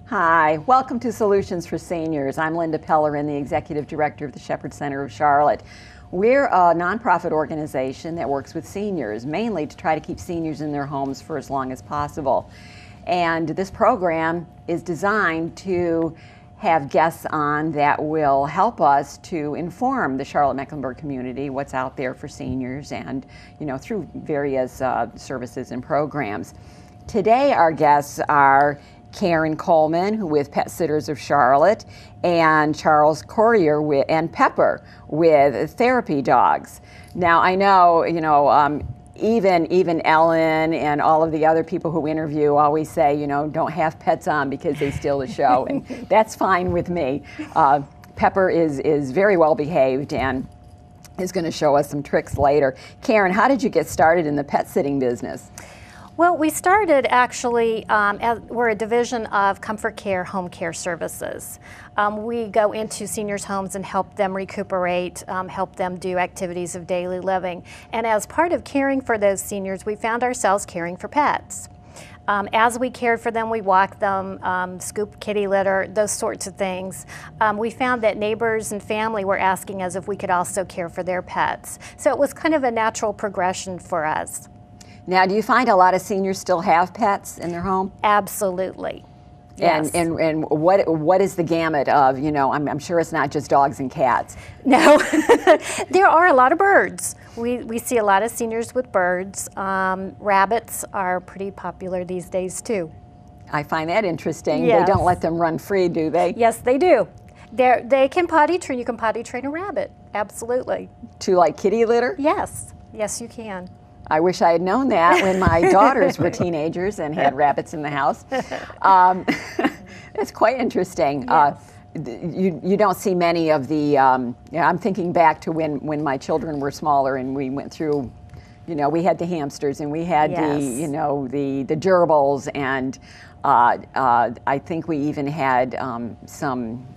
Hi, welcome to Solutions for Seniors. I'm Linda Pellerin, the Executive Director of the Shepherd Center of Charlotte. We're a nonprofit organization that works with seniors, mainly to try to keep seniors in their homes for as long as possible. And this program is designed to have guests on that will help us to inform the Charlotte-Mecklenburg community what's out there for seniors and, through various services and programs. Today our guests are Karen Coleman with Pet Sitters of Charlotte, and Charles Corrier and Pepper with Therapy Dogs. Now I know, even Ellen and all of the other people who interview always say, don't have pets on because they steal the show, and that's fine with me. Pepper is very well behaved and is going to show us some tricks later. Karen, how did you get started in the pet sitting business? Well, we started actually, we're a division of Comfort Care Home Care Services. We go into seniors' homes and help them recuperate, help them do activities of daily living. And as part of caring for those seniors, we found ourselves caring for pets. As we cared for them, we walked them, scooped kitty litter, those sorts of things. We found that neighbors and family were asking us if we could also care for their pets. So it was kind of a natural progression for us. Now, do you find a lot of seniors still have pets in their home? Absolutely. Yes. And what is the gamut of, I'm sure it's not just dogs and cats. No, there are a lot of birds. We see a lot of seniors with birds. Rabbits are pretty popular these days too. I find that interesting. Yes. They don't let them run free, do they? Yes, they do. They can potty train. You can potty train a rabbit. Absolutely. To like kitty litter? Yes. Yes, you can. I wish I had known that when my daughters were teenagers and had rabbits in the house. It's quite interesting. Yes. You don't see many of the, I'm thinking back to when my children were smaller and we went through, we had the hamsters and we had Yes. the gerbils, and I think we even had some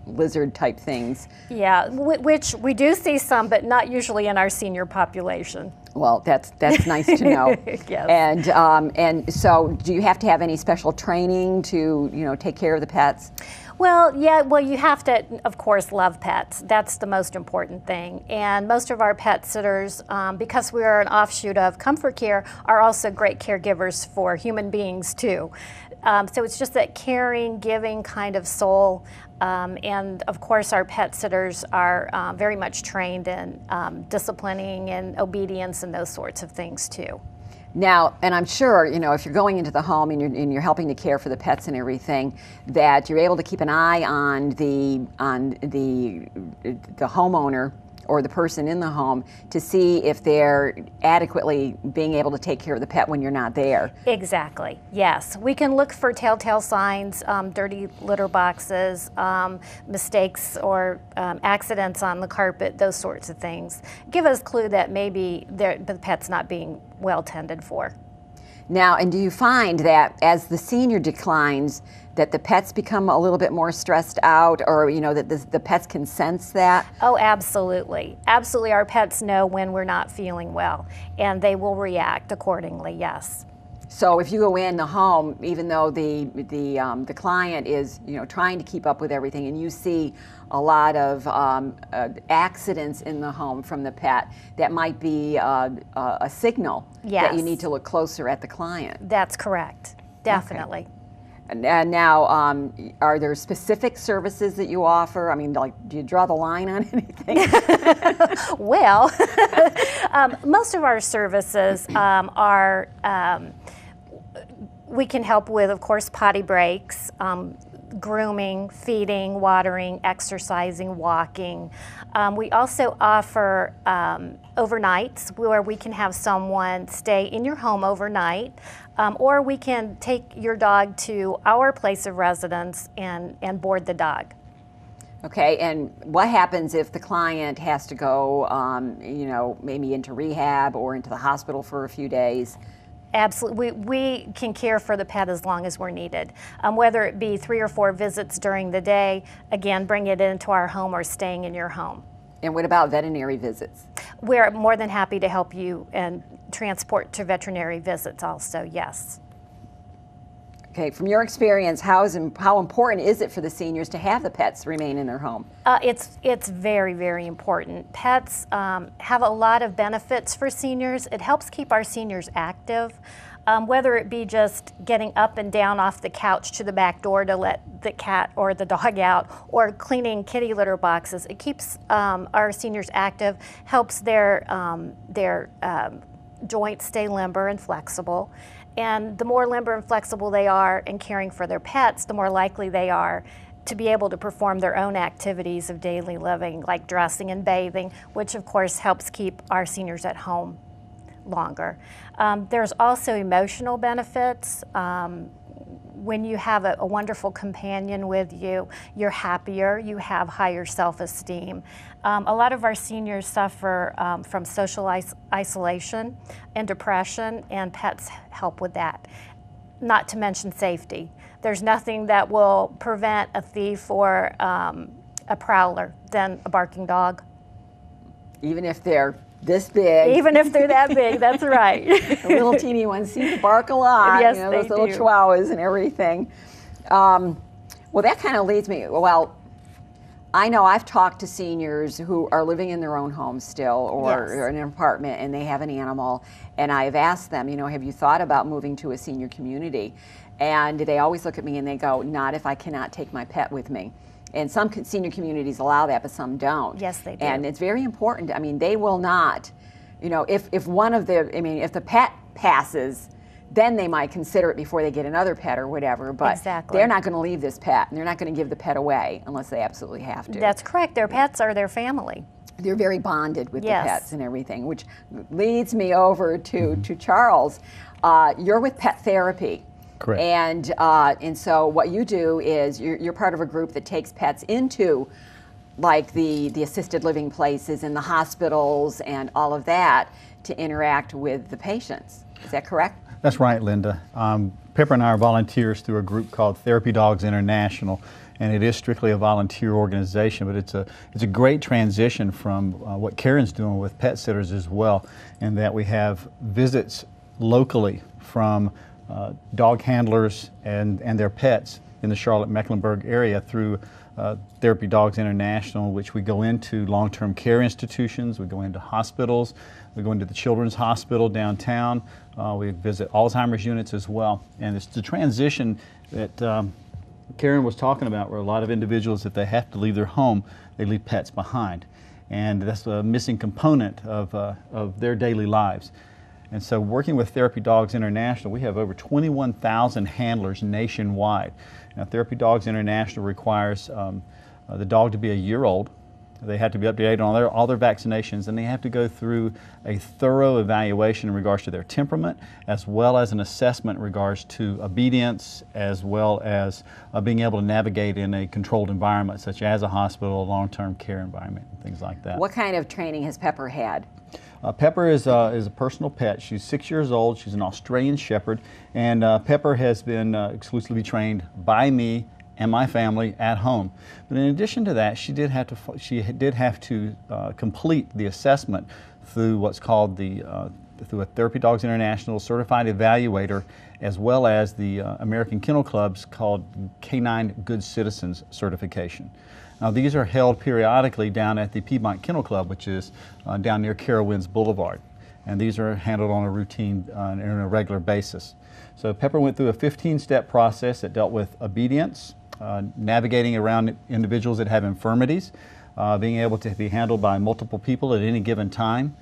lizard type things. Yeah, which we do see some, but not usually in our senior population. Well, that's nice to know. Yes. And so, do you have to have any special training to take care of the pets? Well, yeah. Well, you have to, of course, love pets. That's the most important thing. And most of our pet sitters, because we are an offshoot of Comfort Care, are also great caregivers for human beings too. So it's just that caring, giving kind of soul. And of course, our pet sitters are very much trained in disciplining and obedience and those sorts of things too. Now, and I'm sure, if you're going into the home and you're helping to care for the pets and everything, that you're able to keep an eye on the homeowner or the person in the home to see if they're adequately being able to take care of the pet when you're not there. Exactly, yes. We can look for telltale signs, dirty litter boxes, mistakes or accidents on the carpet, those sorts of things. Give us a clue that maybe the pet's not being well tended for. Now, and do you find that as the senior declines, that the pets become a little bit more stressed out, or that the pets can sense that? Oh, absolutely. Absolutely. Our pets know when we're not feeling well, and they will react accordingly, yes. So if you go in the home, even though the client is trying to keep up with everything, and you see a lot of accidents in the home from the pet, that might be a signal Yes. that you need to look closer at the client. That's correct. Definitely. Okay. And now, are there specific services that you offer? I mean, do you draw the line on anything? Well, most of our services are, we can help with, of course, potty breaks, grooming, feeding, watering, exercising, walking. We also offer overnights where we can have someone stay in your home overnight, or we can take your dog to our place of residence and board the dog. Okay, and what happens if the client has to go, maybe into rehab or into the hospital for a few days? Absolutely. We can care for the pet as long as we're needed. Whether it be 3 or 4 visits during the day, again, bring it into our home or staying in your home. And what about veterinary visits? We're more than happy to help you and transport to veterinary visits also, yes. Okay, from your experience, how important is it for the seniors to have the pets remain in their home? It's very, very important. Pets have a lot of benefits for seniors. It helps keep our seniors active, whether it be just getting up and down off the couch to the back door to let the cat or the dog out, or cleaning kitty litter boxes. It keeps our seniors active, helps their joints stay limber and flexible. And the more limber and flexible they are in caring for their pets, the more likely they are to be able to perform their own activities of daily living, like dressing and bathing, which of course helps keep our seniors at home longer. There's also emotional benefits. When you have a wonderful companion with you, you're happier, you have higher self-esteem. A lot of our seniors suffer from social isolation and depression, and pets help with that. Not to mention safety. There's nothing that will prevent a thief or a prowler than a barking dog. Even if they're this big. Even if they're that big, that's right. The little teeny ones seem to bark a lot. Yes, you know, they those little do. chihuahuas and everything. Well, that kind of leads me, well, I know I've talked to seniors who are living in their own home still, or Yes. in an apartment, and they have an animal, and I've asked them, you know, have you thought about moving to a senior community? And they always look at me and they go, not if I cannot take my pet with me. And some senior communities allow that, but some don't. Yes, they do. And it's very important. I mean, they will not, you know, if one of the, I mean, if the pet passes, then they might consider it before they get another pet or whatever. But Exactly. they're not going to leave this pet, and they're not going to give the pet away unless they absolutely have to. That's correct. Their pets are their family. They're very bonded with Yes. the pets and everything, which leads me over to Charles. You're with Pet Therapy. Correct. And so what you do is you're part of a group that takes pets into like the assisted living places and the hospitals and all of that to interact with the patients. Is that correct? That's right, Linda. Pepper and I are volunteers through a group called Therapy Dogs International, and it is strictly a volunteer organization, but it's a great transition from what Karen's doing with pet sitters as well, in that we have visits locally from dog handlers and their pets in the Charlotte-Mecklenburg area through Therapy Dogs International, which we go into long-term care institutions, we go into hospitals, we go into the Children's Hospital downtown, we visit Alzheimer's units as well. And it's the transition that Karen was talking about, where a lot of individuals, if they have to leave their home, they leave pets behind. And that's a missing component of their daily lives. And so working with Therapy Dogs International, we have over 21,000 handlers nationwide. Now, Therapy Dogs International requires the dog to be a year old. They have to be updated on all their vaccinations, and they have to go through a thorough evaluation in regards to their temperament, as well as an assessment in regards to obedience, as well as being able to navigate in a controlled environment, such as a hospital, long-term care environment, and things like that. What kind of training has Pepper had? Pepper is a personal pet. She's 6 years old. She's an Australian Shepherd, and Pepper has been exclusively trained by me and my family at home. But in addition to that, she did have to complete the assessment through what's called through a Therapy Dogs International Certified Evaluator, as well as the American Kennel Club's called Canine Good Citizens certification. Now, these are held periodically down at the Piedmont Kennel Club, which is down near Carowinds Boulevard. And these are handled on a routine and on a regular basis. So Pepper went through a 15-step process that dealt with obedience, navigating around individuals that have infirmities, being able to be handled by multiple people at any given time,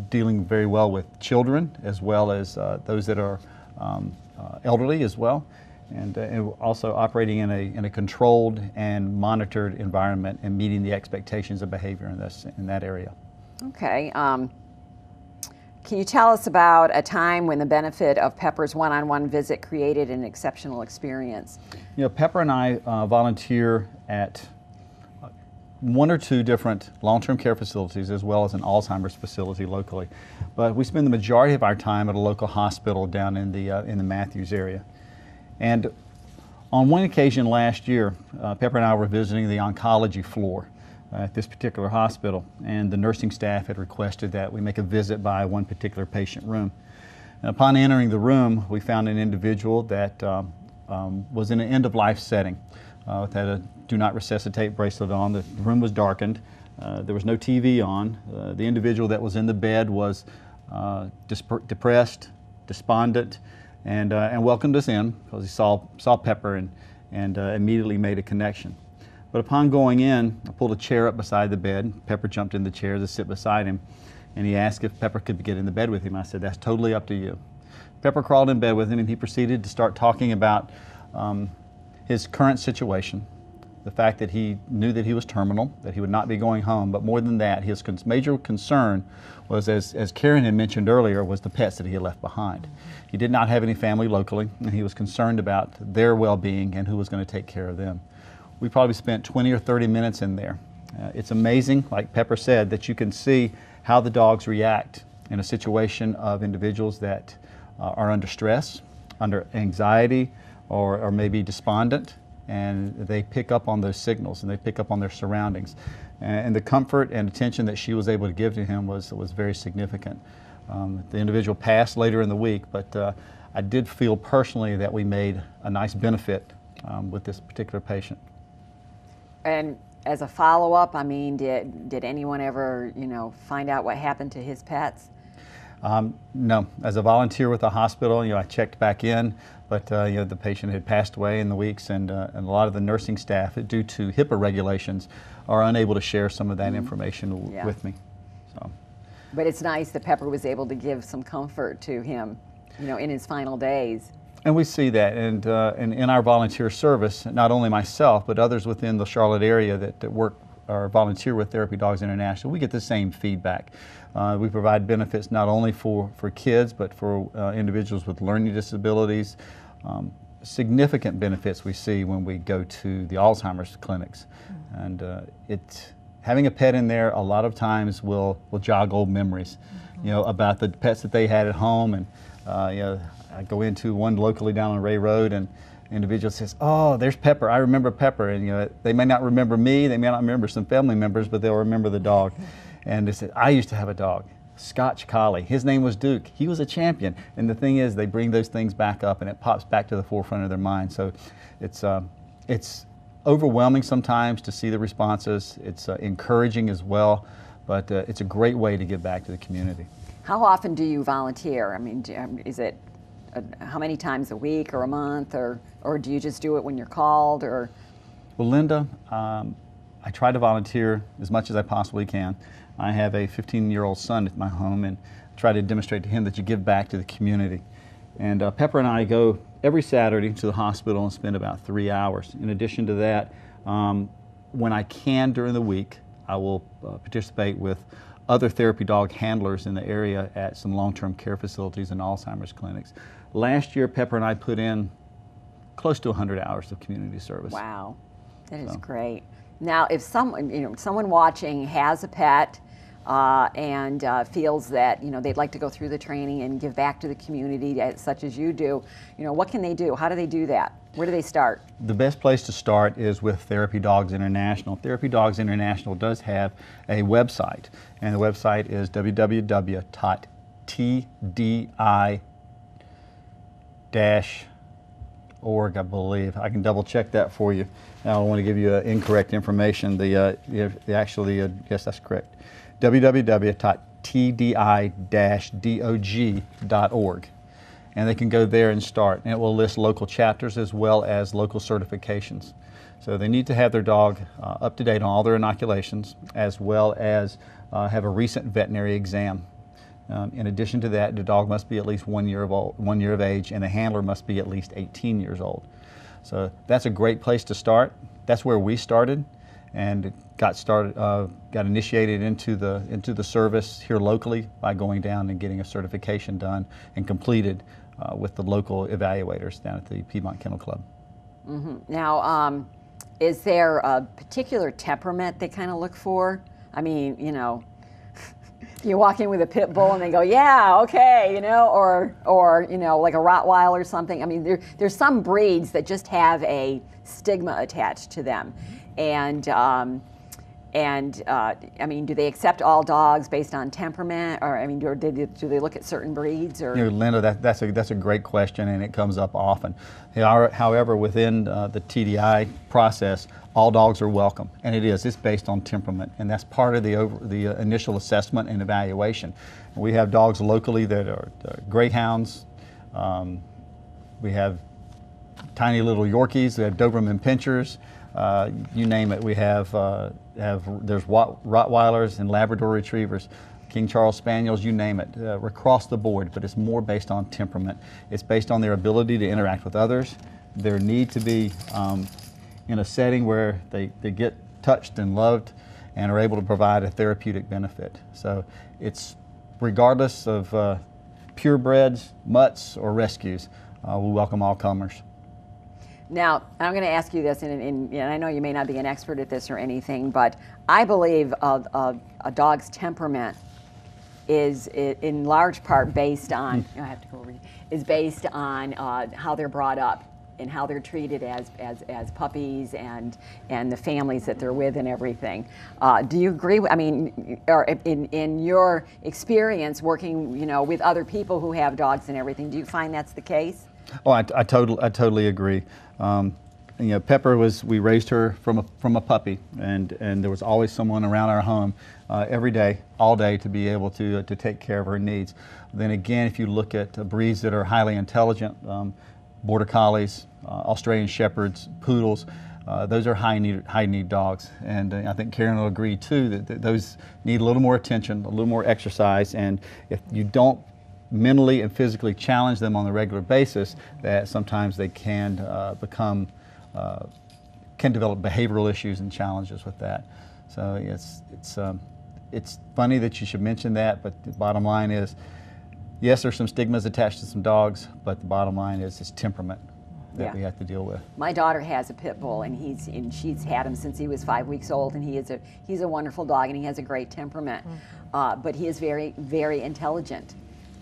dealing very well with children, as well as those that are elderly as well. And also operating in a controlled and monitored environment and meeting the expectations of behavior in that area. Okay. Can you tell us about a time when the benefit of Pepper's one-on-one visit created an exceptional experience? You know, Pepper and I volunteer at one or two different long-term care facilities, as well as an Alzheimer's facility locally. But we spend the majority of our time at a local hospital down in the Matthews area. And on one occasion last year, Pepper and I were visiting the oncology floor at this particular hospital, and the nursing staff had requested that we make a visit by one particular patient room. And upon entering the room, we found an individual that was in an end-of-life setting. Had a do not resuscitate bracelet on. The room was darkened. There was no TV on. The individual that was in the bed was depressed, despondent, and welcomed us in because he saw Pepper and immediately made a connection. But upon going in, I pulled a chair up beside the bed. Pepper jumped in the chair to sit beside him, and he asked if Pepper could get in the bed with him. I said, "That's totally up to you." Pepper crawled in bed with him, and he proceeded to start talking about his current situation, the fact that he knew that he was terminal, that he would not be going home, but more than that, his major concern was, as Karen had mentioned earlier, was the pets that he had left behind. He did not have any family locally, and he was concerned about their well-being and who was going to take care of them. We probably spent 20 or 30 minutes in there. It's amazing, like Pepper said, that you can see how the dogs react in a situation of individuals that are under stress, under anxiety, or maybe despondent, and they pick up on those signals and they pick up on their surroundings. And the comfort and attention that she was able to give to him was very significant. The individual passed later in the week, but I did feel personally that we made a nice benefit with this particular patient. And as a follow-up, I mean, did anyone ever, find out what happened to his pets? No. As a volunteer with the hospital, I checked back in, but the patient had passed away in the weeks, and a lot of the nursing staff, due to HIPAA regulations, are unable to share some of that information with me. So. But it's nice that Pepper was able to give some comfort to him, in his final days. And we see that, and in our volunteer service, not only myself, but others within the Charlotte area that work or volunteer with Therapy Dogs International, we get the same feedback. We provide benefits not only for kids, but for individuals with learning disabilities. Significant benefits we see when we go to the Alzheimer's clinics. And having a pet in there a lot of times will jog old memories, about the pets that they had at home. And I go into one locally down on Ray Road, and the individual says, "Oh, there's Pepper. I remember Pepper." And they may not remember me, they may not remember some family members, but they'll remember the dog. And they said, "I used to have a dog, Scotch Collie. His name was Duke. He was a champion." And the thing is, they bring those things back up, and it pops back to the forefront of their mind. So it's overwhelming sometimes to see the responses. It's encouraging as well, but it's a great way to give back to the community. How often do you volunteer? I mean, is it how many times a week or a month, or do you just do it when you're called? Or? Well, Linda, I try to volunteer as much as I possibly can. I have a 15-year-old son at my home, and try to demonstrate to him that you give back to the community. And Pepper and I go every Saturday to the hospital and spend about 3 hours. In addition to that, when I can during the week, I will participate with other therapy dog handlers in the area at some long-term care facilities and Alzheimer's clinics. Last year, Pepper and I put in close to 100 hours of community service. Wow, that is great. Now, if someone watching has a pet and feels that they'd like to go through the training and give back to the community, such as you do, what can they do? How do they do that? Where do they start? The best place to start is with Therapy Dogs International. Therapy Dogs International does have a website, and the website is www.tdi-org, I believe. I can double check that for you. Now, I don't want to give you incorrect information. Yes, that's correct. www.tdi-dog.org. And they can go there and start. And it will list local chapters as well as local certifications. So they need to have their dog up to date on all their inoculations, as well as have a recent veterinary exam. In addition to that, the dog must be at least 1 year of age, and the handler must be at least 18 years old. So that's a great place to start. That's where we started, and got initiated into the service here locally by going down and getting a certification done and completed with the local evaluators down at the Piedmont Kennel Club. Mm-hmm. Now, is there a particular temperament they kind of look for? I mean, you walk in with a pit bull and they go, "Yeah, okay," or like a Rottweiler or something. I mean, there's some breeds that just have a stigma attached to them, and And I mean, do they accept all dogs based on temperament, or I mean, do they look at certain breeds? Or Linda, that's a great question, and it comes up often. However, within the TDI process, all dogs are welcome, and it's based on temperament, and that's part of the initial assessment and evaluation. We have dogs locally that are greyhounds. We have tiny little Yorkies. We have Doberman Pinschers. You name it. We have there's Rottweilers and Labrador Retrievers, King Charles Spaniels, you name it, across the board, but it's more based on temperament. It's based on their ability to interact with others, their need to be in a setting where they get touched and loved and are able to provide a therapeutic benefit. So it's regardless of purebreds, mutts, or rescues, we welcome all comers. Now, I'm going to ask you this, and I know you may not be an expert at this or anything, but I believe a dog's temperament is in large part based on, I have to go over, is based on how they're brought up and how they're treated as puppies and the families that they're with and everything. Do you agree? I mean, or in your experience working, with other people who have dogs and everything, do you find that's the case? Oh, I totally agree. Pepper we raised her from a puppy, and there was always someone around our home every day, all day, to be able to take care of her needs. Then again, if you look at breeds that are highly intelligent, Border Collies, Australian Shepherds, Poodles, those are high need dogs, and I think Karen will agree too that those need a little more attention, a little more exercise, and if you don't mentally and physically challenge them on a regular basis, that sometimes they can develop behavioral issues and challenges with that. So it's funny that you should mention that, but the bottom line is, yes, there's some stigmas attached to some dogs, but the bottom line is it's temperament that we have to deal with. My daughter has a pit bull, and she's had him since he was 5 weeks old, and he's a wonderful dog, and he has a great temperament, but he is very, very intelligent.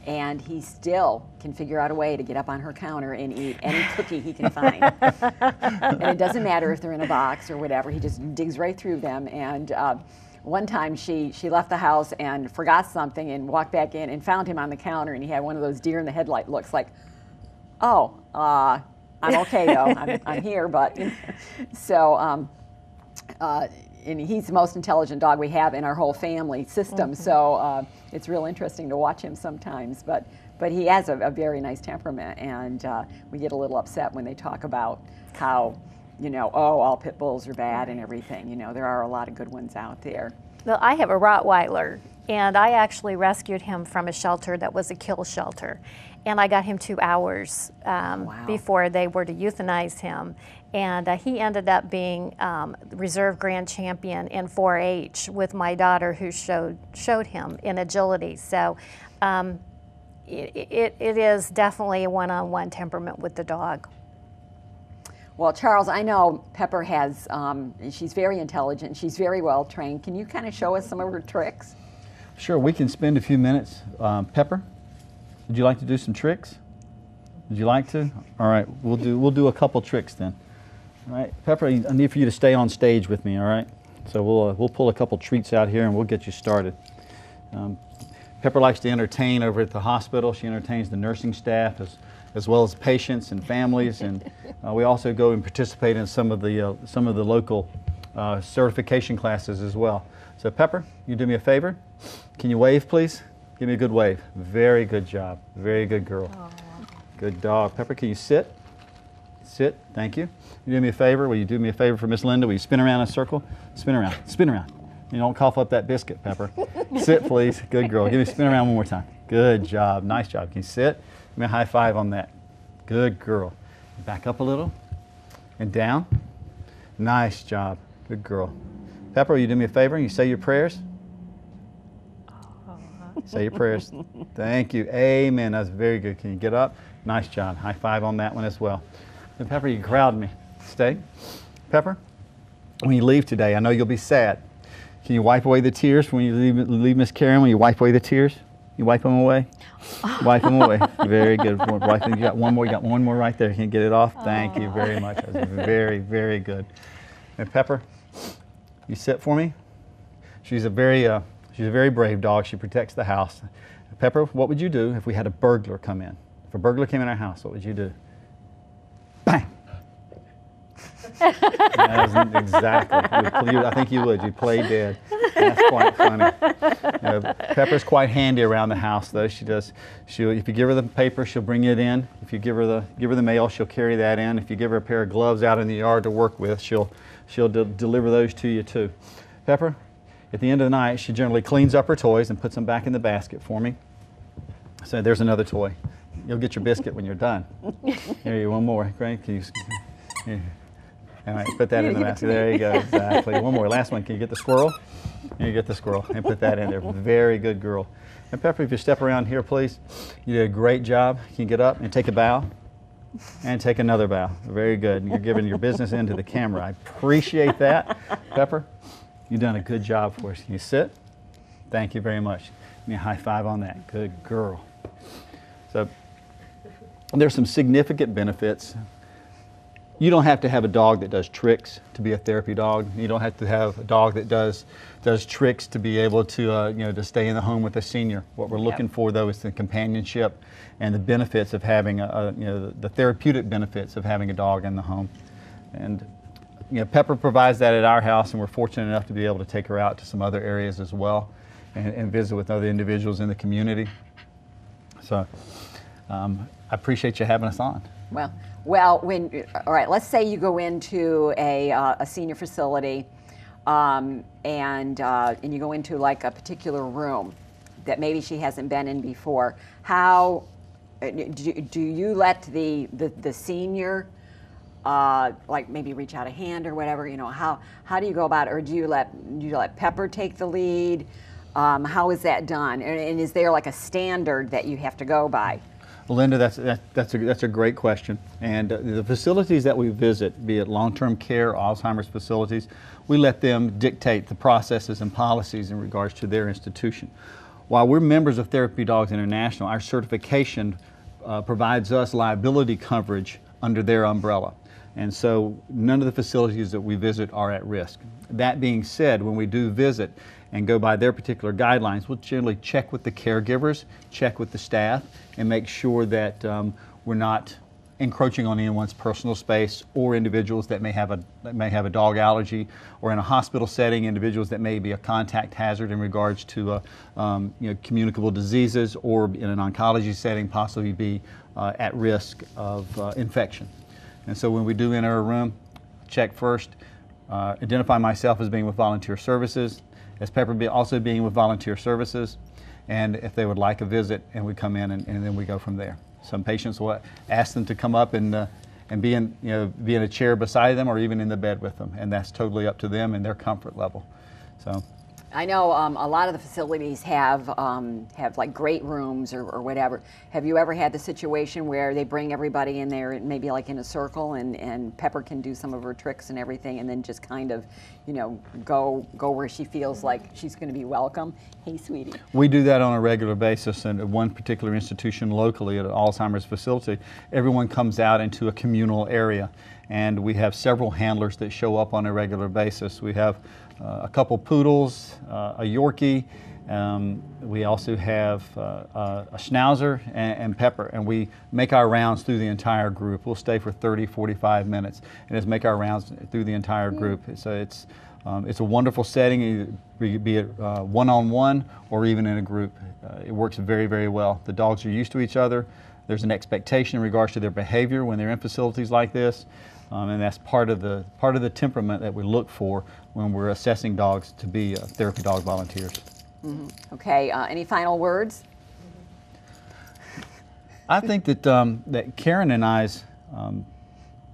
And he still can figure out a way to get up on her counter and eat any cookie he can find. And it doesn't matter if they're in a box or whatever, he just digs right through them. And one time she left the house and forgot something and walked back in and found him on the counter, and he had one of those deer in the headlight looks like, oh, I'm okay though, I'm here, but, so, and he's the most intelligent dog we have in our whole family system, so it's real interesting to watch him sometimes, but he has a very nice temperament, and we get a little upset when they talk about how, all pit bulls are bad and everything. There are a lot of good ones out there. Well, I have a Rottweiler, and I actually rescued him from a shelter that was a kill shelter, and I got him 2 hours before they were to euthanize him. And he ended up being reserve grand champion in 4-H with my daughter, who showed him in agility. So it is definitely a one-on-one temperament with the dog. Well, Charles, I know Pepper has, she's very intelligent, she's very well trained. Can you kind of show us some of her tricks? Sure, we can spend a few minutes. Pepper, would you like to do some tricks? Would you like to? All right, we'll do a couple tricks then. All right, Pepper, I need for you to stay on stage with me, all right? So we'll pull a couple treats out here and we'll get you started. Pepper likes to entertain over at the hospital. She entertains the nursing staff as well as patients and families, and we also go and participate in some of the local certification classes as well. So Pepper, you do me a favor. Can you wave, please? Give me a good wave. Very good job. Very good girl. Aww. Good dog. Pepper, can you sit? Sit. Thank you. You do me a favor. Will you do me a favor for Miss Linda? Will you spin around in a circle? Spin around. Spin around. You don't cough up that biscuit, Pepper. Sit, please. Good girl. Give me a spin around one more time. Good job. Nice job. Can you sit? Give me a high five on that. Good girl. Back up a little and down. Nice job. Good girl. Pepper, will you do me a favor? You say your prayers? Say your prayers. Thank you. Amen. That's very good. Can you get up? Nice job. High five on that one as well. And Pepper, you crowd me. Stay. Pepper, when you leave today, I know you'll be sad. Can you wipe away the tears when you leave Miss Karen? When you wipe away the tears? You wipe them away? Wipe them away. Very good. You got one more. You got one more right there. Can you get it off? Thank you very much. That's very, very good. And Pepper, you sit for me. She's a very brave dog. She protects the house. Pepper, what would you do if we had a burglar come in? If a burglar came in our house, what would you do? Bang! Exactly. I think you would. You'd play dead. That's quite funny. Pepper's quite handy around the house, though. If you give her the paper, she'll bring it in. If you give her the mail, she'll carry that in. If you give her a pair of gloves out in the yard to work with, she'll deliver those to you too. Pepper, at the end of the night, she generally cleans up her toys and puts them back in the basket for me. So there's another toy. You'll get your biscuit when you're done. Here you one more. Great. Here. All right, put that in the basket. There you go. Exactly. One more. Last one. Can you get the squirrel? Here you get the squirrel and put that in there. Very good girl. And Pepper, if you step around here, please. You did a great job. Can you get up and take a bow? And take another bow. Very good. You're giving your business into the camera. I appreciate that. Pepper, you've done a good job for us. Can you sit? Thank you very much. Give me a high five on that. Good girl. So there's some significant benefits. You don't have to have a dog that does tricks to be a therapy dog. You don't have to have a dog that does tricks to be able to to stay in the home with a senior. What we're looking for, though, is the companionship and the benefits of having the therapeutic benefits of having a dog in the home. And Pepper provides that at our house, and we're fortunate enough to be able to take her out to some other areas as well and visit with other individuals in the community. So I appreciate you having us on. Well, all right, let's say you go into a senior facility and you go into like a particular room that maybe she hasn't been in before. How do you let the senior like maybe reach out a hand or whatever? How do you go about it, or do you let Pepper take the lead? How is that done? And is there like a standard that you have to go by? Well, Linda, that's a great question. And the facilities that we visit, be it long-term care, Alzheimer's facilities, we let them dictate the processes and policies in regards to their institution. While we're members of Therapy Dogs International, our certification provides us liability coverage under their umbrella. And so none of the facilities that we visit are at risk. That being said, when we do visit and go by their particular guidelines, we'll generally check with the caregivers, check with the staff, and make sure that we're not encroaching on anyone's personal space, or individuals that may have a dog allergy, or in a hospital setting, individuals that may be a contact hazard in regards to communicable diseases, or in an oncology setting possibly be at risk of infection. And so when we do enter a room, check first, identify myself as being with volunteer services, as Pepper also being with volunteer services, and if they would like a visit, and we come in and then we go from there. Some patients will ask them to come up and be in a chair beside them, or even in the bed with them, and that's totally up to them and their comfort level. So I know a lot of the facilities have like great rooms or whatever. Have you ever had the situation where they bring everybody in there, maybe like in a circle, and Pepper can do some of her tricks and everything, and then just kind of, go where she feels like she's going to be welcome? Hey, sweetie. We do that on a regular basis, and at one particular institution locally at an Alzheimer's facility, everyone comes out into a communal area, and we have several handlers that show up on a regular basis. We have a couple poodles, a Yorkie. We also have a Schnauzer and Pepper, and we make our rounds through the entire group. We'll stay for 30, 45 minutes and just make our rounds through the entire group. So it's a wonderful setting, be it one-on-one or even in a group. It works very, very well. The dogs are used to each other. There's an expectation in regards to their behavior when they're in facilities like this. And that's part of the temperament that we look for when we're assessing dogs to be therapy dog volunteers. Mm-hmm. Okay, any final words? I think that Karen and I's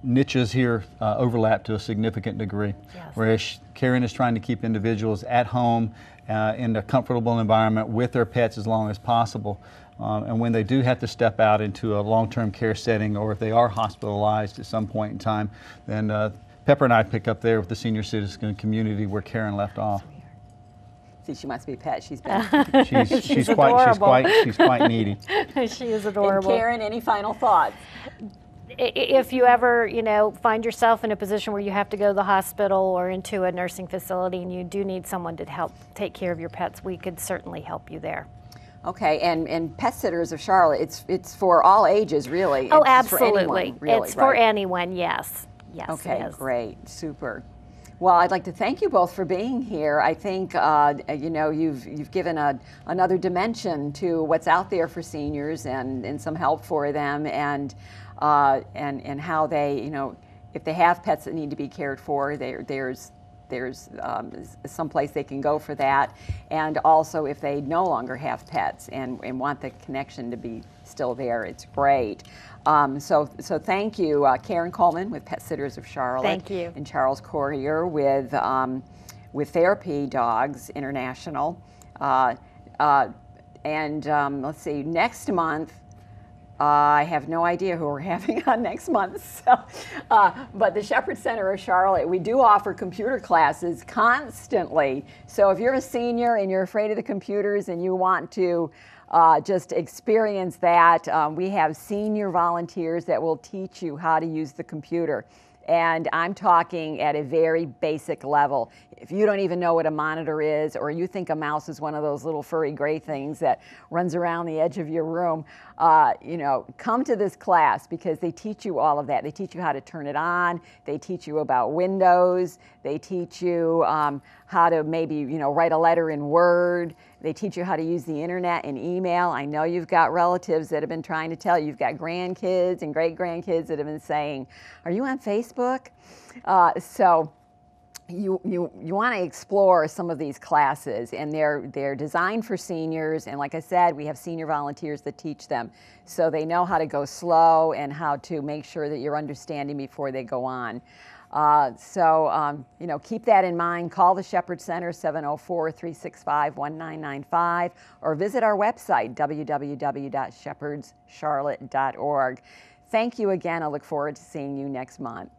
niches here overlap to a significant degree. Yes. Whereas Karen is trying to keep individuals at home in a comfortable environment with their pets as long as possible. And when they do have to step out into a long-term care setting, or if they are hospitalized at some point in time, then Pepper and I pick up there with the senior citizen community where Karen left off. See, she must be a pet. She's been. she's quite needy. She is adorable. And Karen, any final thoughts? if you ever, find yourself in a position where you have to go to the hospital or into a nursing facility and you do need someone to help take care of your pets, we could certainly help you there. Okay, and Pet Sitters of Charlotte, it's for all ages, really. Oh, it's absolutely. For anyone, really, it's for right? anyone, yes. Yes, Okay, it is. great, super. Well, I'd like to thank you both for being here. I think you've given another dimension to what's out there for seniors and some help for them and how they, if they have pets that need to be cared for, there's some place they can go for that, and also if they no longer have pets and want the connection to be still there, it's great. So thank you, Karen Coleman with Pet Sitters of Charlotte. Thank you. And Charles Corrier with Therapy Dogs International. Let's see, next month, I have no idea who we're having on next month, but the Shepherd Center of Charlotte, we do offer computer classes constantly. So if you're a senior and you're afraid of the computers and you want to just experience that, we have senior volunteers that will teach you how to use the computer. And I'm talking at a very basic level. If you don't even know what a monitor is, or you think a mouse is one of those little furry gray things that runs around the edge of your room, come to this class because they teach you all of that. They teach you how to turn it on. They teach you about Windows. They teach you how to maybe, write a letter in Word. They teach you how to use the internet and email. I know you've got relatives that have been trying to tell you. You've got grandkids and great-grandkids that have been saying, are you on Facebook? So you want to explore some of these classes, and they're designed for seniors, and like I said, we have senior volunteers that teach them. So they know how to go slow and how to make sure that you're understanding before they go on. Keep that in mind. Call the Shepherd Center, 704-365-1995, or visit our website, www.shepherdscharlotte.org. Thank you again. I look forward to seeing you next month.